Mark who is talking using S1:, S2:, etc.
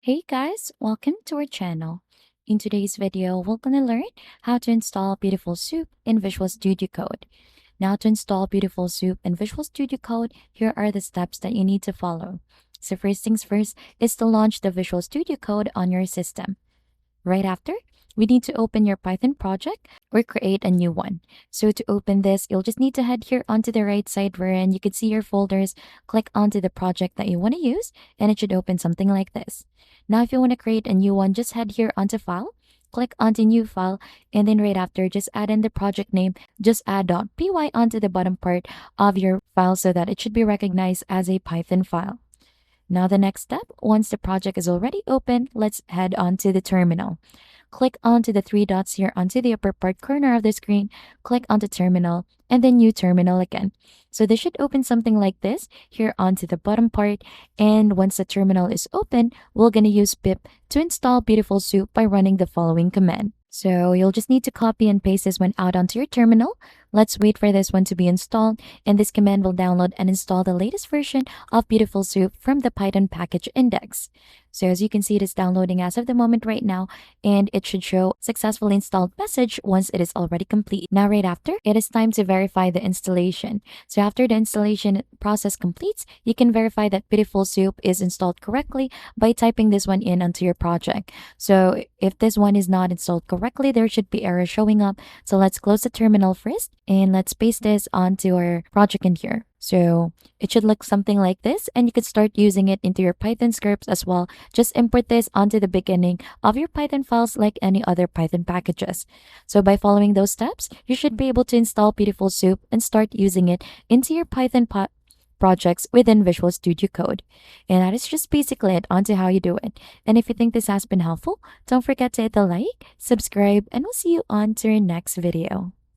S1: Hey guys, welcome to our channel. In today's video, we're gonna learn how to install Beautiful Soup in Visual Studio Code. Now to install Beautiful Soup in Visual Studio Code, here are the steps that you need to follow. So first things first is to launch the Visual Studio Code on your system. Right after, we need to open your Python project or create a new one. So to open this, you'll just need to head here onto the right side wherein you can see your folders, click onto the project that you want to use, and it should open something like this. Now, if you want to create a new one, just head here onto File, click onto New File, and then right after, just add in the project name. Just add .py onto the bottom part of your file so that it should be recognized as a Python file. Now the next step, once the project is already open, let's head on to the terminal. Click onto the three dots here onto the upper part corner of the screen, click onto terminal, and then new terminal again. So this should open something like this here onto the bottom part. And once the terminal is open, we're going to use pip to install Beautiful Soup by running the following command. So you'll just need to copy and paste this one out onto your terminal. Let's wait for this one to be installed, and this command will download and install the latest version of Beautiful Soup from the Python package index. So as you can see, it is downloading as of the moment right now, and it should show successfully installed message once it is already complete. Now right after, it is time to verify the installation. So after the installation process completes, you can verify that Beautiful Soup is installed correctly by typing this one in onto your project. So if this one is not installed correctly, there should be error showing up. So let's close the terminal first and let's paste this onto our project in here. So it should look something like this, and you could start using it into your Python scripts as well. Just import this onto the beginning of your Python files like any other Python packages. So by following those steps, you should be able to install Beautiful Soup and start using it into your Python projects within Visual Studio Code. And that is just basically it onto how you do it. And if you think this has been helpful, don't forget to hit the like, subscribe, and we'll see you on to our next video.